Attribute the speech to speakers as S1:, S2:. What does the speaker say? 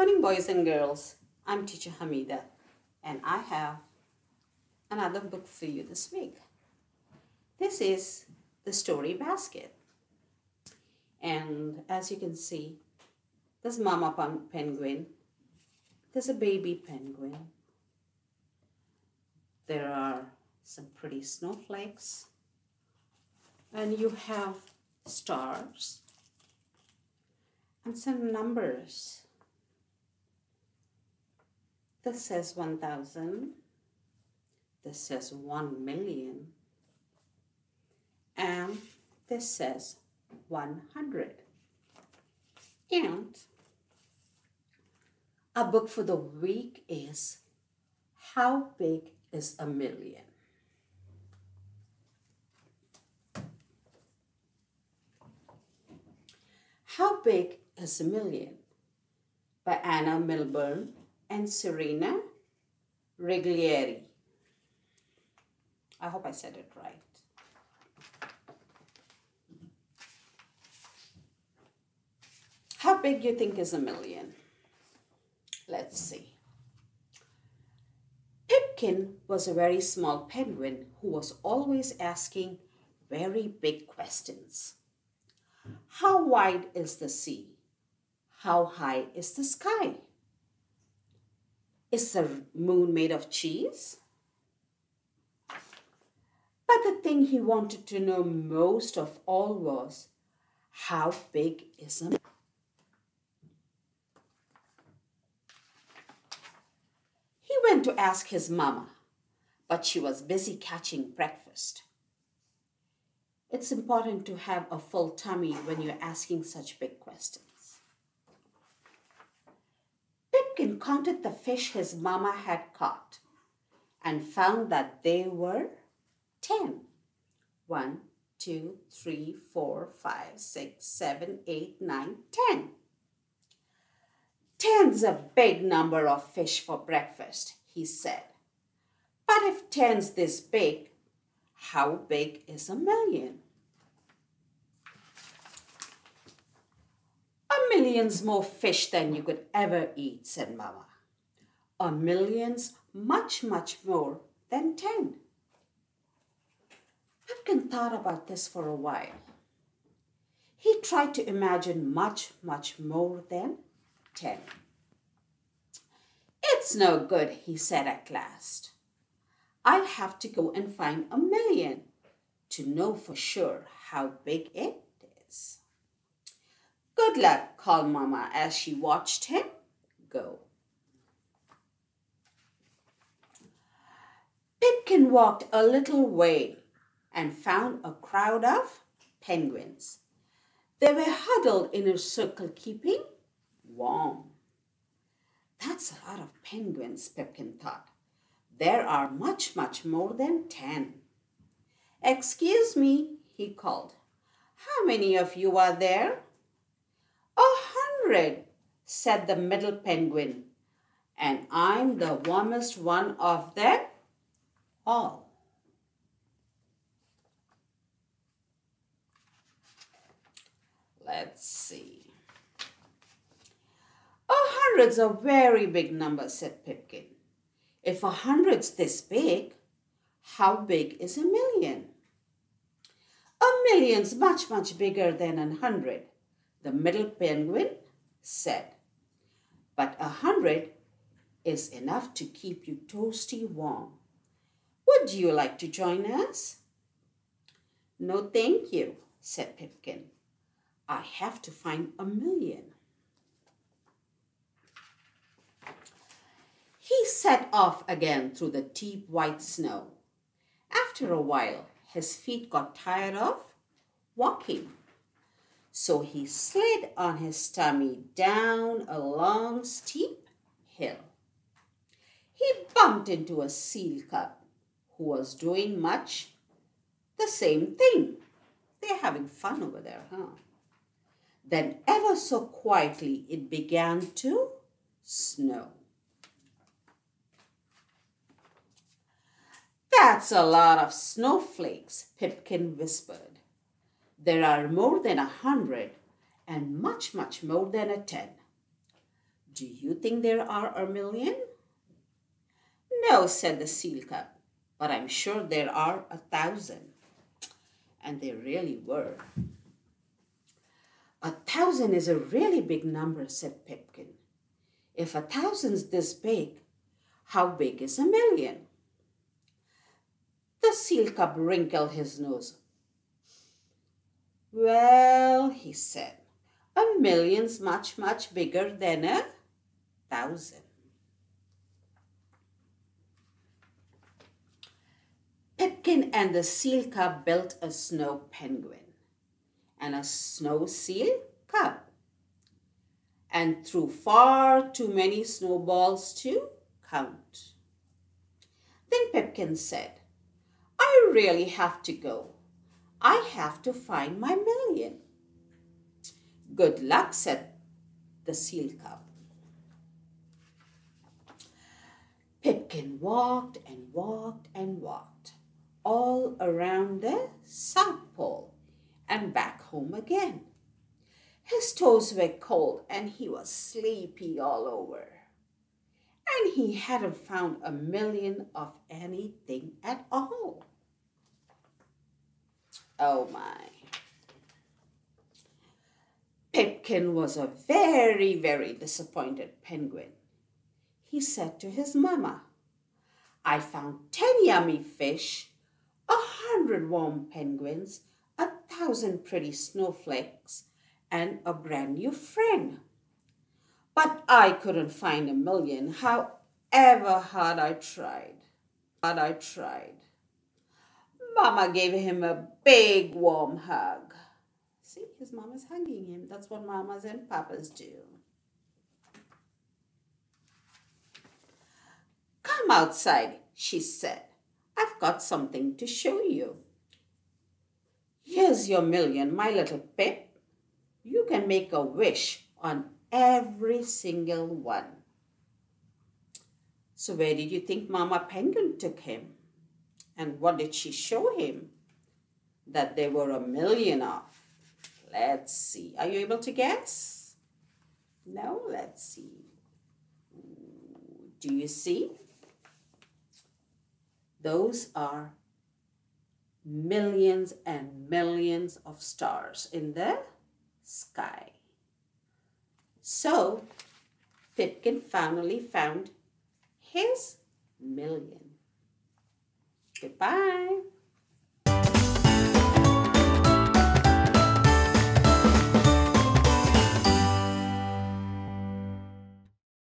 S1: Morning, boys and girls. I'm teacher Hameeda, and I have another book for you this week. This is the story basket. And as you can see, there's mama penguin, there's a baby penguin, there are some pretty snowflakes, and you have stars and some numbers. This says 1,000, this says 1,000,000, and this says 100. And our book for the week is How Big is a Million? How Big is a Million? By Melbourne and Serena Riglietti. I hope I said it right. How big you think is a million? Let's see. Pipkin was a very small penguin who was always asking very big questions. How wide is the sea? How high is the sky? Is the moon made of cheese? But the thing he wanted to know most of all was, how big is a million? He went to ask his mama, but she was busy catching breakfast. It's important to have a full tummy when you're asking such big questions. Pipkin counted the fish his mama had caught and found that they were 10. 1, 2, 3, 4, 5, 6, 7, 8, 9, 10. 10's a big number of fish for breakfast, he said. But if 10's this big, how big is a million? A million's more fish than you could ever eat, said Mama. A million's much, much more than 10. Pipkin thought about this for a while. He tried to imagine much, much more than 10. It's no good, he said at last. I'll have to go and find a million to know for sure how big it is. Good luck, called Mama as she watched him go. Pipkin walked a little way and found a crowd of penguins. They were huddled in a circle, keeping warm. That's a lot of penguins, Pipkin thought. There are much, much more than 10. Excuse me, he called. How many of you are there? 100, said the middle penguin, and I'm the warmest one of them all. Let's see. 100's a very big number, said Pipkin. If 100's this big, how big is a million? A million's much, much bigger than 100, the middle penguin said. But 100 is enough to keep you toasty warm. Would you like to join us? No, thank you, said Pipkin. I have to find a million. He set off again through the deep white snow. After a while, his feet got tired of walking. So he slid on his tummy down a long, steep hill. He bumped into a seal cub who was doing much the same thing. They're having fun over there, huh? Then ever so quietly, it began to snow. That's a lot of snowflakes, Pipkin whispered. There are more than 100 and much, much more than a 10. Do you think there are a million? No, said the seal cub, but I'm sure there are 1,000. And there really were. 1,000 is a really big number, said Pipkin. If 1,000's this big, how big is a million? The seal cub wrinkled his nose. Well, he said, a million's much, much bigger than 1,000. Pipkin and the seal cub built a snow penguin and a snow seal cub and threw far too many snowballs to count. Then Pipkin said, I really have to go. I have to find my million. Good luck, said the seal cub. Pipkin walked and walked and walked all around the South Pole and back home again. His toes were cold and he was sleepy all over. And he hadn't found a million of anything at all. Oh my. Pipkin was a very, very disappointed penguin. He said to his mama, I found 10 yummy fish, 100 warm penguins, 1,000 pretty snowflakes, and a brand new friend. But I couldn't find a million, however hard I tried. Mama gave him a big warm hug. See, his mama's hugging him. That's what mamas and papas do. Come outside, she said. I've got something to show you. Here's your million, my little Pip. You can make a wish on every single one. So where did you think Mama Penguin took him? And what did she show him? That there were a million of. Let's see. Are you able to guess? No? Let's see. Do you see? Those are millions and millions of stars in the sky. So, Pipkin finally found his million. Goodbye.